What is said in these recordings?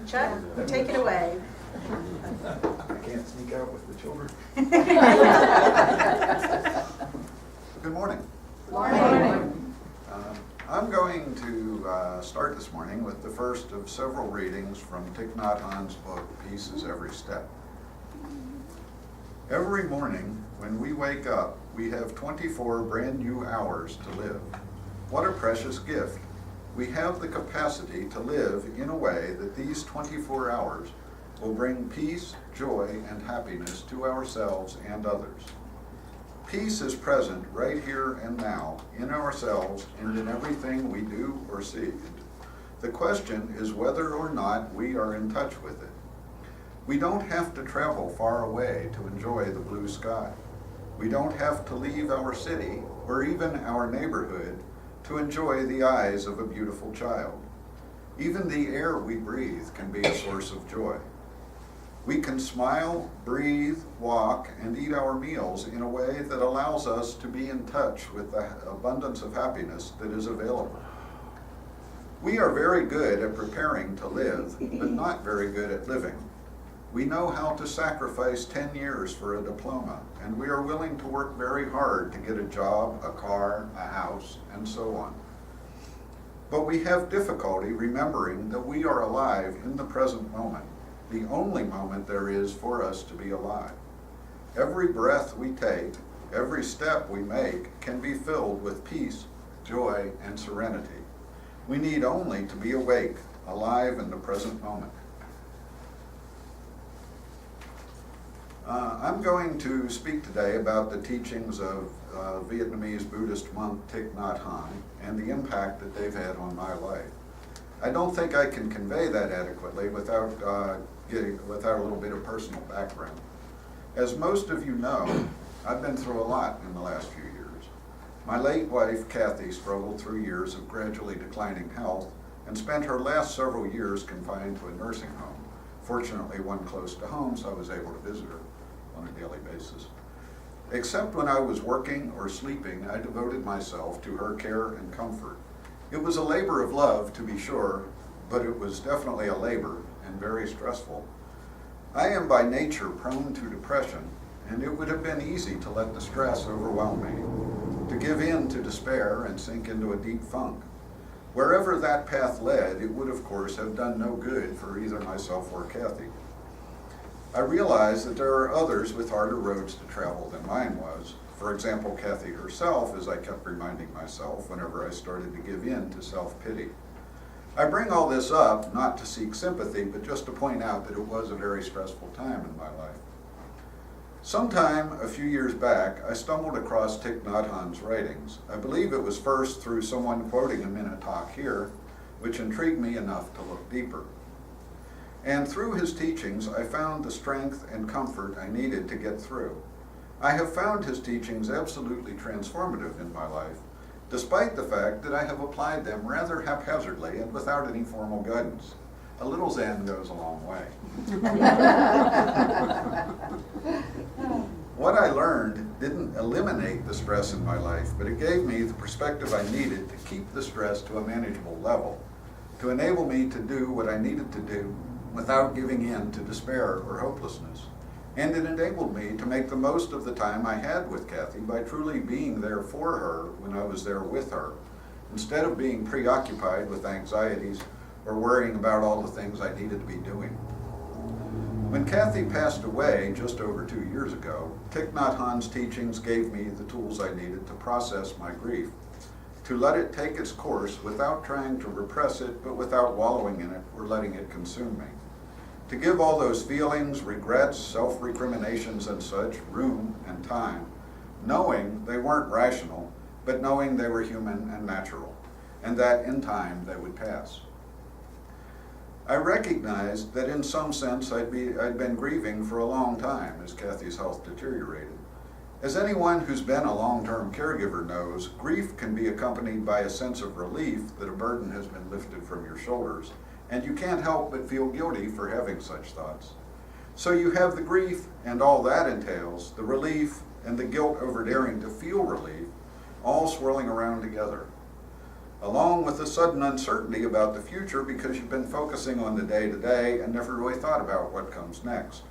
Chuck, take it away. I can't sneak out with the children. Good morning. Morning. I'm going to start this morning with the first of several readings from Thich Nhat Hanh's book, Peace is Every Step. Every morning when we wake up, we have 24 brand new hours to live. What a precious gift. We have the capacity to live in a way that these 24 hours will bring peace, joy, and happiness to ourselves and others. Peace is present right here and now in ourselves and in everything we do or see. The question is whether or not we are in touch with it. We don't have to travel far away to enjoy the blue sky. We don't have to leave our city or even our neighborhood to enjoy the eyes of a beautiful child. Even the air we breathe can be a source of joy. We can smile, breathe, walk, and eat our meals in a way that allows us to be in touch with the abundance of happiness that is available. We are very good at preparing to live, but not very good at living. We know how to sacrifice 10 years for a diploma, and we are willing to work very hard to get a job, a car, a house, and so on. But we have difficulty remembering that we are alive in the present moment, the only moment there is for us to be alive. Every breath we take, every step we make can be filled with peace, joy, and serenity. We need only to be awake, alive in the present moment. I'm going to speak today about the teachings of Vietnamese Buddhist monk Thich Nhat Hanh and the impact that they've had on my life. I don't think I can convey that adequately without a little bit of personal background. As most of you know, I've been through a lot in the last few years. My late wife, Kathy, struggled through years of gradually declining health and spent her last several years confined to a nursing home. Fortunately, one close to home, so I was able to visit her on a daily basis. Except when I was working or sleeping, I devoted myself to her care and comfort. It was a labor of love, to be sure, but it was definitely a labor and very stressful. I am by nature prone to depression, and it would have been easy to let the stress overwhelm me, to give in to despair and sink into a deep funk. Wherever that path led, it would of course have done no good for either myself or Kathy. I realize that there are others with harder roads to travel than mine was. For example, Kathy herself, as I kept reminding myself whenever I started to give in to self-pity. I bring all this up not to seek sympathy, but just to point out that it was a very stressful time in my life. Sometime a few years back, I stumbled across Thich Nhat Hanh's writings. I believe it was first through someone quoting him in a talk here, which intrigued me enough to look deeper. And through his teachings, I found the strength and comfort I needed to get through. I have found his teachings absolutely transformative in my life, despite the fact that I have applied them rather haphazardly and without any formal guidance. A little Zen goes a long way. What I learned didn't eliminate the stress in my life, but it gave me the perspective I needed to keep the stress to a manageable level, to enable me to do what I needed to do without giving in to despair or hopelessness. And it enabled me to make the most of the time I had with Kathy by truly being there for her when I was there with her, instead of being preoccupied with anxieties or worrying about all the things I needed to be doing. When Kathy passed away just over 2 years ago, Thich Nhat Hanh's teachings gave me the tools I needed to process my grief, to let it take its course without trying to repress it, but without wallowing in it or letting it consume me. To give all those feelings, regrets, self-recriminations and such room and time, knowing they weren't rational, but knowing they were human and natural, and that in time they would pass. I recognized that in some sense I'd been grieving for a long time as Kathy's health deteriorated. As anyone who's been a long-term caregiver knows, grief can be accompanied by a sense of relief that a burden has been lifted from your shoulders, and you can't help but feel guilty for having such thoughts. So you have the grief and all that entails, the relief and the guilt over daring to feel relief, all swirling around together. along with a sudden uncertainty about the future because you've been focusing on the day-to-day and never really thought about what comes next.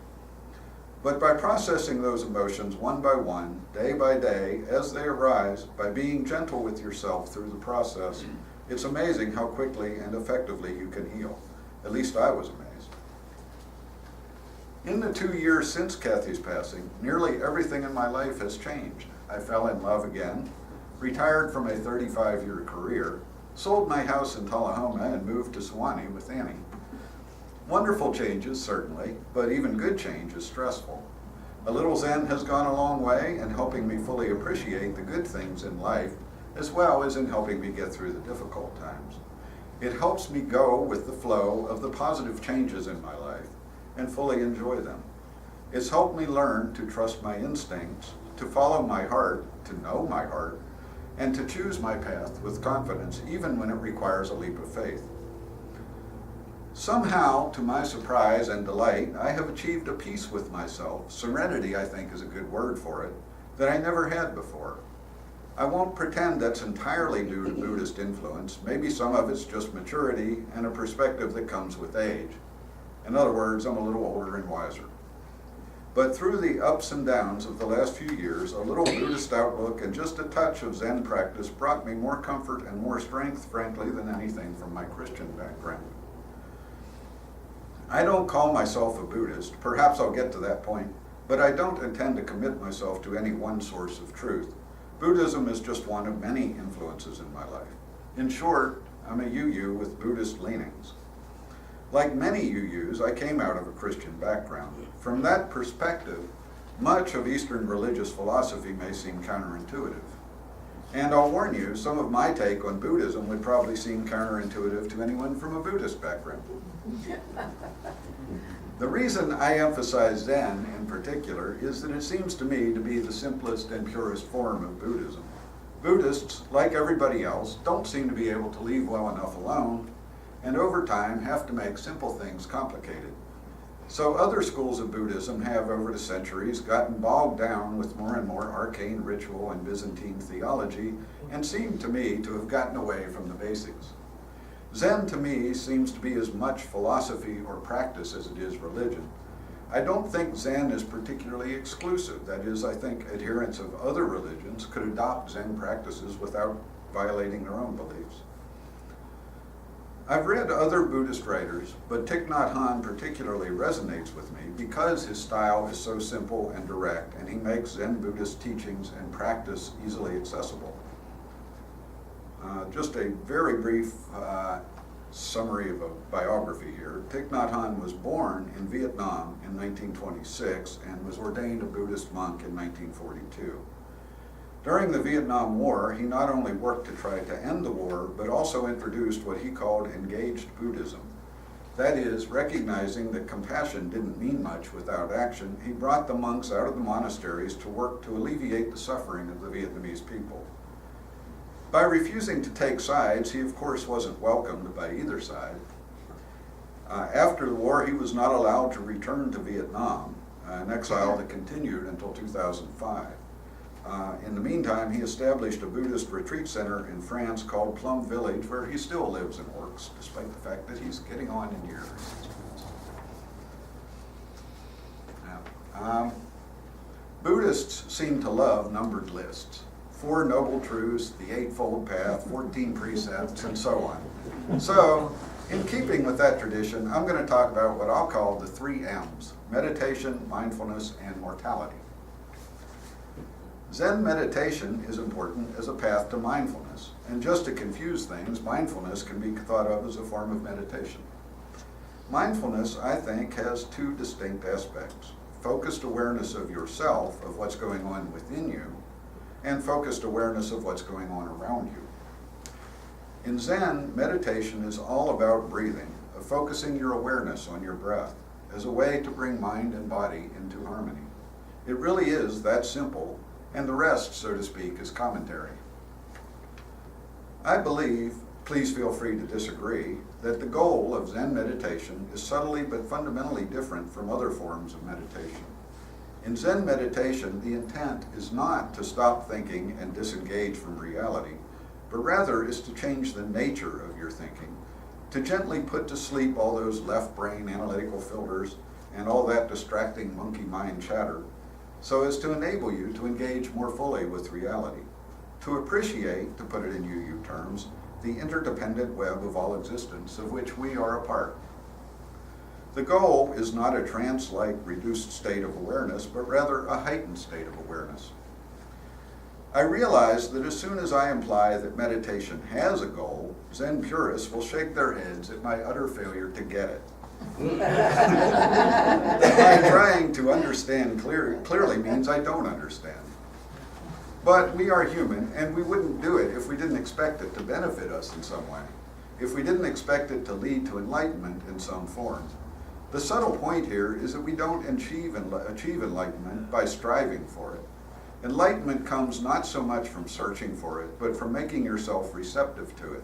But by processing those emotions one by one, day by day, as they arise, by being gentle with yourself through the process, it's amazing how quickly and effectively you can heal. At least I was amazed. In the 2 years since Kathy's passing, nearly everything in my life has changed. I fell in love again, retired from a 35-year career, sold my house in Tullahoma and moved to Sewanee with Annie. Wonderful changes, certainly, but even good change is stressful. A little Zen has gone a long way in helping me fully appreciate the good things in life, as well as in helping me get through the difficult times. It helps me go with the flow of the positive changes in my life and fully enjoy them. It's helped me learn to trust my instincts, to follow my heart, to know my heart, and to choose my path with confidence, even when it requires a leap of faith. Somehow, to my surprise and delight, I have achieved a peace with myself, serenity I think is a good word for it, that I never had before. I won't pretend that's entirely due to Buddhist influence. Maybe some of it's just maturity and a perspective that comes with age. In other words, I'm a little older and wiser. But through the ups and downs of the last few years, a little Buddhist outlook and just a touch of Zen practice brought me more comfort and more strength, frankly, than anything from my Christian background. I don't call myself a Buddhist, perhaps I'll get to that point, but I don't intend to commit myself to any one source of truth. Buddhism is just one of many influences in my life. In short, I'm a UU with Buddhist leanings. Like many UUs, I came out of a Christian background. From that perspective, much of Eastern religious philosophy may seem counterintuitive. And I'll warn you, some of my take on Buddhism would probably seem counterintuitive to anyone from a Buddhist background. The reason I emphasize Zen in particular is that it seems to me to be the simplest and purest form of Buddhism. Buddhists, like everybody else, don't seem to be able to leave well enough alone, and over time have to make simple things complicated. So other schools of Buddhism have, over the centuries, gotten bogged down with more and more arcane ritual and Byzantine theology, and seem to me to have gotten away from the basics. Zen to me seems to be as much philosophy or practice as it is religion. I don't think Zen is particularly exclusive. That is, I think adherents of other religions could adopt Zen practices without violating their own beliefs. I've read other Buddhist writers, but Thich Nhat Hanh particularly resonates with me because his style is so simple and direct, and he makes Zen Buddhist teachings and practice easily accessible. Just a very brief summary of a biography here. Thich Nhat Hanh was born in Vietnam in 1926 and was ordained a Buddhist monk in 1942. During the Vietnam War, he not only worked to try to end the war, but also introduced what he called engaged Buddhism. That is, recognizing that compassion didn't mean much without action, he brought the monks out of the monasteries to work to alleviate the suffering of the Vietnamese people. By refusing to take sides, he of course wasn't welcomed by either side. After the war, he was not allowed to return to Vietnam, an exile that continued until 2005. In the meantime, he established a Buddhist retreat center in France called Plum Village, where he still lives and works, despite the fact that he's getting on in years. Buddhists seem to love numbered lists. 4 Noble Truths, the Eightfold Path, 14 Precepts, and so on. So, in keeping with that tradition, I'm going to talk about what I'll call the 3 M's: meditation, mindfulness, and mortality. Zen meditation is important as a path to mindfulness, and just to confuse things, mindfulness can be thought of as a form of meditation. Mindfulness, I think, has 2 distinct aspects: focused awareness of yourself, of what's going on within you, and focused awareness of what's going on around you. In Zen, meditation is all about breathing, of focusing your awareness on your breath as a way to bring mind and body into harmony. It really is that simple, and the rest, so to speak, is commentary. I believe, please feel free to disagree, that the goal of Zen meditation is subtly but fundamentally different from other forms of meditation. In Zen meditation, the intent is not to stop thinking and disengage from reality, but rather is to change the nature of your thinking, to gently put to sleep all those left brain analytical filters and all that distracting monkey mind chatter, so as to enable you to engage more fully with reality, to appreciate, to put it in UU terms, the interdependent web of all existence of which we are a part. The goal is not a trance-like reduced state of awareness, but rather a heightened state of awareness. I realize that as soon as I imply that meditation has a goal, Zen purists will shake their heads at my utter failure to get it. My trying to understand clearly means I don't understand. But we are human, and we wouldn't do it if we didn't expect it to benefit us in some way, if we didn't expect it to lead to enlightenment in some form. The subtle point here is that we don't achieve enlightenment by striving for it. Enlightenment comes not so much from searching for it, but from making yourself receptive to it,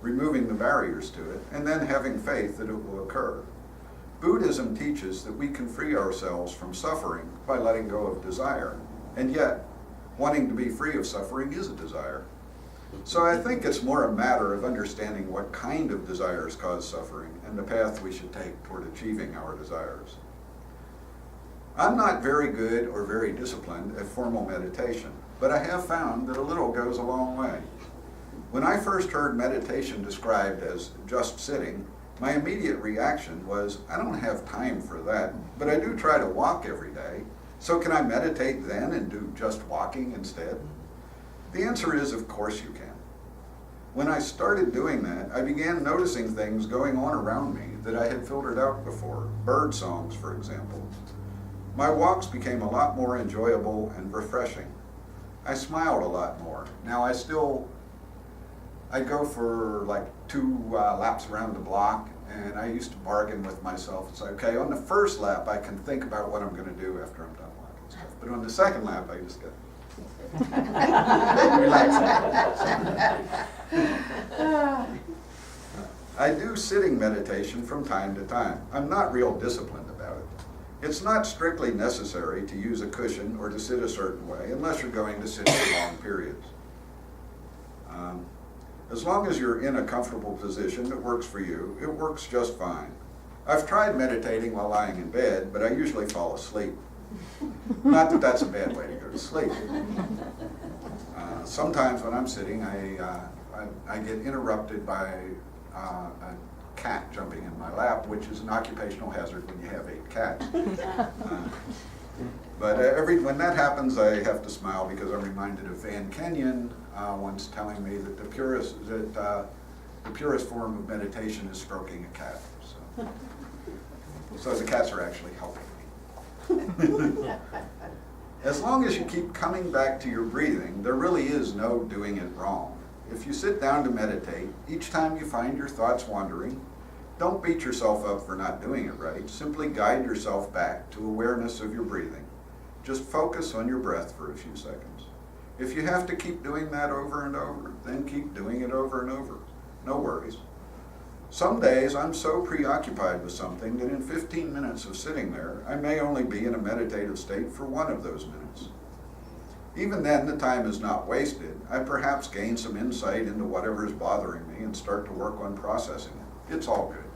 removing the barriers to it, and then having faith that it will occur. Buddhism teaches that we can free ourselves from suffering by letting go of desire, and yet, wanting to be free of suffering is a desire. So I think it's more a matter of understanding what kind of desires cause suffering and the path we should take toward achieving our desires. I'm not very good or very disciplined at formal meditation, but I have found that a little goes a long way. When I first heard meditation described as just sitting, my immediate reaction was, I don't have time for that, but I do try to walk every day, so can I meditate then and do just walking instead? The answer is, of course you can. When I started doing that, I began noticing things going on around me that I had filtered out before, bird songs, for example. My walks became a lot more enjoyable and refreshing. I smiled a lot more. Now I go for like 2 laps around the block, and I used to bargain with myself and say, okay, on the first lap I can think about what I'm going to do after I'm done walking stuff. But on the second lap I just get I do sitting meditation from time to time. I'm not real disciplined about it. It's not strictly necessary to use a cushion or to sit a certain way unless you're going to sit for long periods. As long as you're in a comfortable position that works for you, it works just fine. I've tried meditating while lying in bed, but I usually fall asleep. Not that that's a bad way to go to sleep. Sometimes when I'm sitting, I get interrupted by a cat jumping in my lap, which is an occupational hazard when you have 8 cats. But when that happens, I have to smile because I'm reminded of Van Kenyon once telling me that the purest form of meditation is stroking a cat. So the cats are actually helping me. As long as you keep coming back to your breathing, there really is no doing it wrong. If you sit down to meditate, each time you find your thoughts wandering, don't beat yourself up for not doing it right. Simply guide yourself back to awareness of your breathing. Just focus on your breath for a few seconds. If you have to keep doing that over and over, then keep doing it over and over. No worries. Some days I'm so preoccupied with something that in 15 minutes of sitting there, I may only be in a meditative state for 1 of those minutes. Even then, the time is not wasted. I perhaps gain some insight into whatever is bothering me and start to work on processing it. It's all good.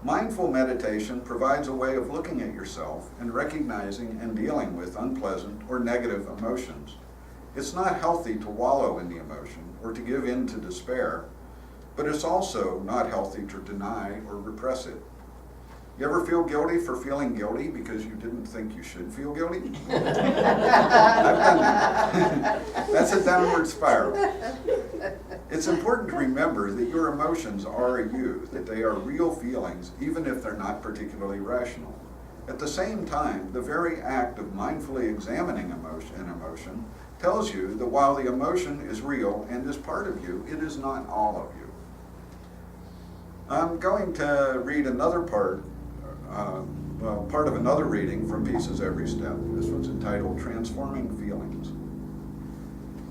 Mindful meditation provides a way of looking at yourself and recognizing and dealing with unpleasant or negative emotions. It's not healthy to wallow in the emotion or to give in to despair, but it's also not healthy to deny or repress it. You ever feel guilty for feeling guilty because you didn't think you should feel guilty? I've done that. That's a downward spiral. It's important to remember that your emotions are you, that they are real feelings, even if they're not particularly rational. At the same time, the very act of mindfully examining an emotion tells you that while the emotion is real and is part of you, it is not all of you. I'm going to read another part of another reading from Pieces Every Step. This one's entitled Transforming Feelings.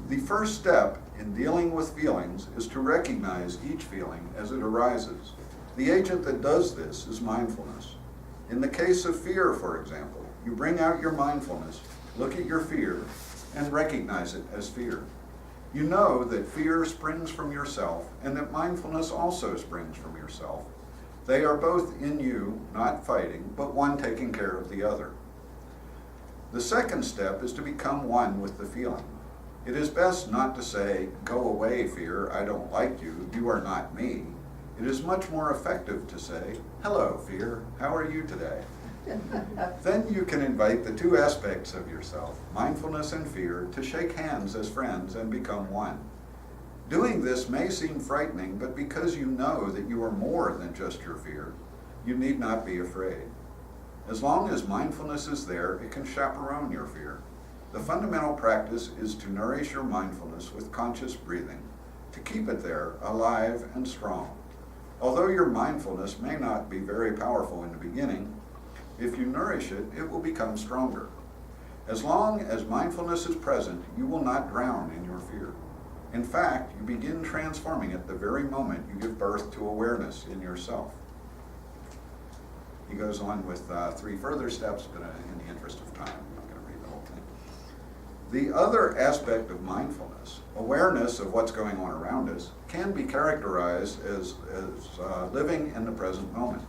The first step in dealing with feelings is to recognize each feeling as it arises. The agent that does this is mindfulness. In the case of fear, for example, you bring out your mindfulness, look at your fear, and recognize it as fear. You know that fear springs from yourself and that mindfulness also springs from yourself. They are both in you, not fighting, but one taking care of the other. The second step is to become one with the feeling. It is best not to say, "Go away, fear, I don't like you, you are not me." It is much more effective to say, "Hello, fear, how are you today?" Then you can invite the two aspects of yourself, mindfulness and fear, to shake hands as friends and become one. Doing this may seem frightening, but because you know that you are more than just your fear, you need not be afraid. As long as mindfulness is there, it can chaperone your fear. The fundamental practice is to nourish your mindfulness with conscious breathing, to keep it there, alive and strong. Although your mindfulness may not be very powerful in the beginning, if you nourish it, it will become stronger. As long as mindfulness is present, you will not drown in your fear. In fact, you begin transforming it the very moment you give birth to awareness in yourself. He goes on with 3 further steps, but in the interest of time, I'm not going to read the whole thing. The other aspect of mindfulness, awareness of what's going on around us, can be characterized as living in the present moment.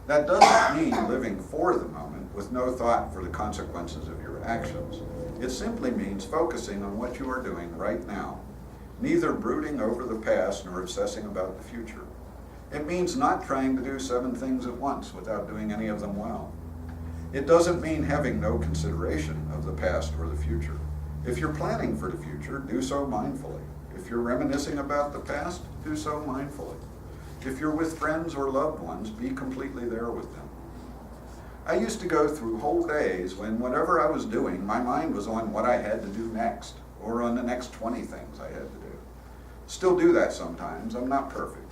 That doesn't mean living for the moment with no thought for the consequences of your actions. It simply means focusing on what you are doing right now, neither brooding over the past nor obsessing about the future. It means not trying to do 7 things at once without doing any of them well. It doesn't mean having no consideration of the past or the future. If you're planning for the future, do so mindfully. If you're reminiscing about the past, do so mindfully. If you're with friends or loved ones, be completely there with them. I used to go through whole days when whatever I was doing, my mind was on what I had to do next, or on the next 20 things I had to do. Still do that sometimes. I'm not perfect.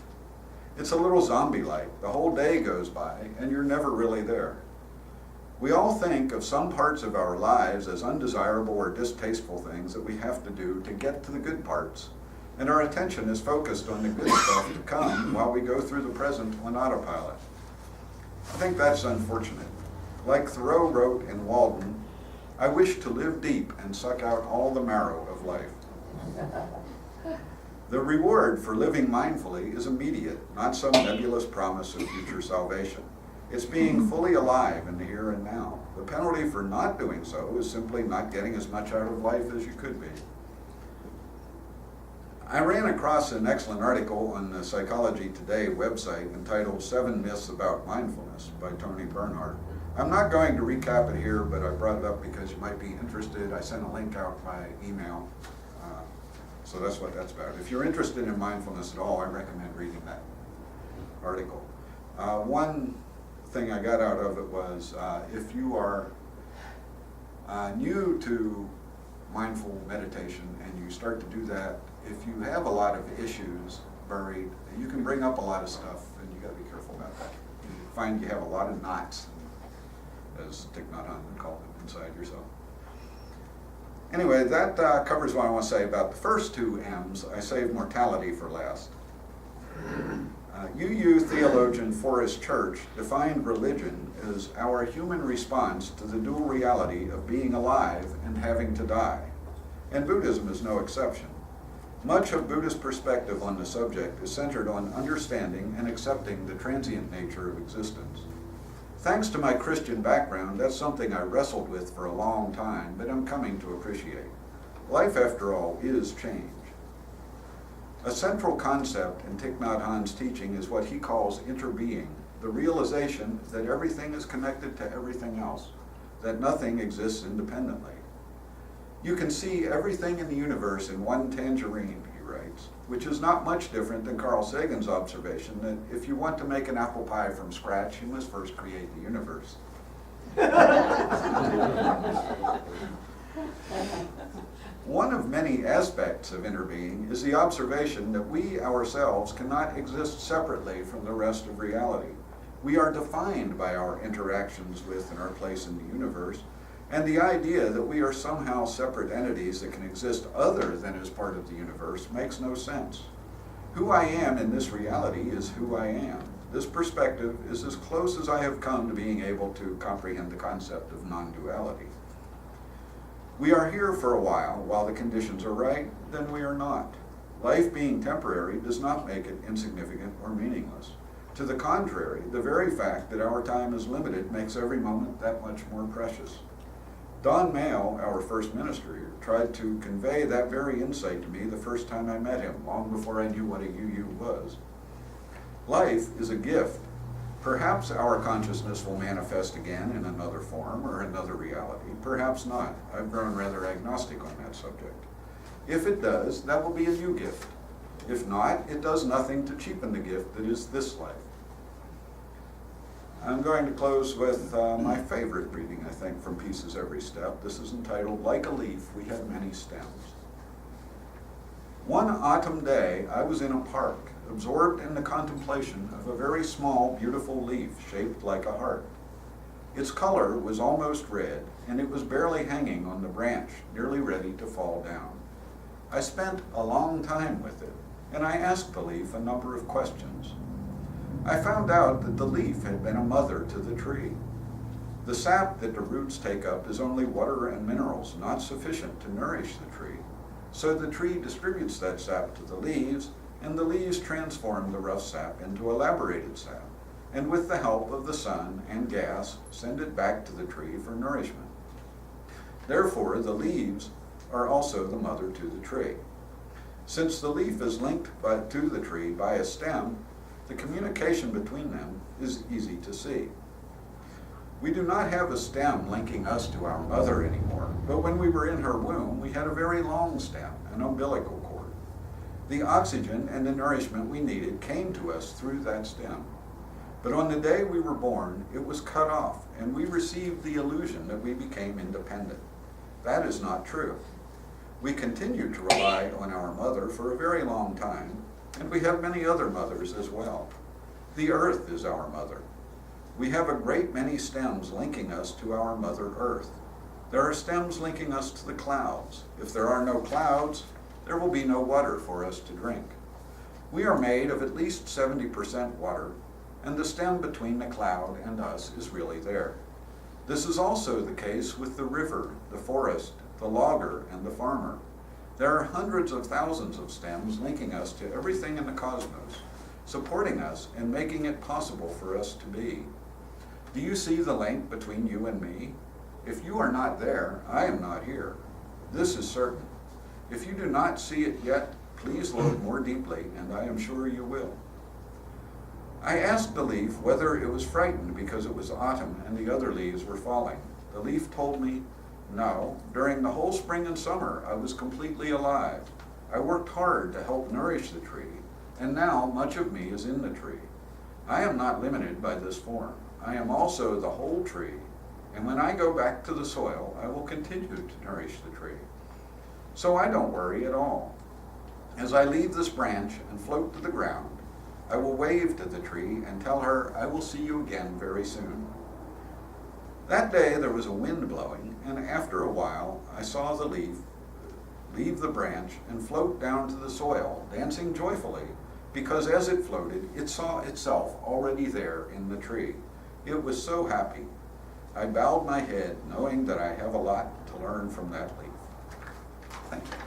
It's a little zombie-like. The whole day goes by, and you're never really there. We all think of some parts of our lives as undesirable or distasteful things that we have to do to get to the good parts, and our attention is focused on the good stuff to come while we go through the present on autopilot. I think that's unfortunate. Like Thoreau wrote in Walden, "I wish to live deep and suck out all the marrow of life." The reward for living mindfully is immediate, not some nebulous promise of future salvation. It's being fully alive in the here and now. The penalty for not doing so is simply not getting as much out of life as you could be. I ran across an excellent article on the Psychology Today website entitled 7 Myths About Mindfulness by Tony Bernhardt. I'm not going to recap it here, but I brought it up because you might be interested. I sent a link out by email. So that's what that's about. If you're interested in mindfulness at all, I recommend reading that article. One thing I got out of it was if you are new to mindful meditation and you start to do that, if you have a lot of issues buried, you can bring up a lot of stuff, and you got to be careful about that. You find you have a lot of knots, as Thich Nhat Hanh would call it, inside yourself. Anyway, that covers what I want to say about the first 2 M's. I saved mortality for last. UU theologian Forrest Church defined religion as our human response to the dual reality of being alive and having to die. And Buddhism is no exception. Much of Buddhist perspective on the subject is centered on understanding and accepting the transient nature of existence. Thanks to my Christian background, that's something I wrestled with for a long time, but I'm coming to appreciate. Life, after all, is change. A central concept in Thich Nhat Hanh's teaching is what he calls interbeing, the realization that everything is connected to everything else, that nothing exists independently. You can see everything in the universe in one tangerine, he writes, which is not much different than Carl Sagan's observation that if you want to make an apple pie from scratch, you must first create the universe. One of many aspects of interbeing is the observation that we ourselves cannot exist separately from the rest of reality. We are defined by our interactions with and our place in the universe, and the idea that we are somehow separate entities that can exist other than as part of the universe makes no sense. Who I am in this reality is who I am. This perspective is as close as I have come to being able to comprehend the concept of non-duality. We are here for a while the conditions are right, then we are not. Life being temporary does not make it insignificant or meaningless. To the contrary, the very fact that our time is limited makes every moment that much more precious. Don Mayo, our first minister, tried to convey that very insight to me the first time I met him, long before I knew what a UU was. Life is a gift. Perhaps our consciousness will manifest again in another form or another reality. Perhaps not. I've grown rather agnostic on that subject. If it does, that will be a new gift. If not, it does nothing to cheapen the gift that is this life. I'm going to close with my favorite reading, I think, from Pieces Every Step. This is entitled, Like a Leaf, We Have Many Stems. One autumn day, I was in a park, absorbed in the contemplation of a very small, beautiful leaf shaped like a heart. Its color was almost red, and it was barely hanging on the branch, nearly ready to fall down. I spent a long time with it, and I asked the leaf a number of questions. I found out that the leaf had been a mother to the tree. The sap that the roots take up is only water and minerals, not sufficient to nourish the tree. So the tree distributes that sap to the leaves, and the leaves transform the rough sap into elaborated sap, and with the help of the sun and gas, send it back to the tree for nourishment. Therefore, the leaves are also the mother to the tree. Since the leaf is linked to the tree by a stem, the communication between them is easy to see. We do not have a stem linking us to our mother anymore, but when we were in her womb, we had a very long stem, an umbilical cord. The oxygen and the nourishment we needed came to us through that stem. But on the day we were born, it was cut off, and we received the illusion that we became independent. That is not true. We continued to rely on our mother for a very long time, and we have many other mothers as well. The earth is our mother. We have a great many stems linking us to our Mother Earth. There are stems linking us to the clouds. If there are no clouds, there will be no water for us to drink. We are made of at least 70% water, and the stem between the cloud and us is really there. This is also the case with the river, the forest, the logger, and the farmer. There are hundreds of thousands of stems linking us to everything in the cosmos, supporting us and making it possible for us to be. Do you see the link between you and me? If you are not there, I am not here. This is certain. If you do not see it yet, please look more deeply, and I am sure you will. I asked the leaf whether it was frightened because it was autumn and the other leaves were falling. The leaf told me, no, during the whole spring and summer, I was completely alive. I worked hard to help nourish the tree, and now much of me is in the tree. I am not limited by this form. I am also the whole tree, and when I go back to the soil, I will continue to nourish the tree. So I don't worry at all. As I leave this branch and float to the ground, I will wave to the tree and tell her I will see you again very soon. That day there was a wind blowing, and after a while I saw the leaf leave the branch and float down to the soil, dancing joyfully, because as it floated, it saw itself already there in the tree. It was so happy. I bowed my head, knowing that I have a lot to learn from that leaf. Thank you.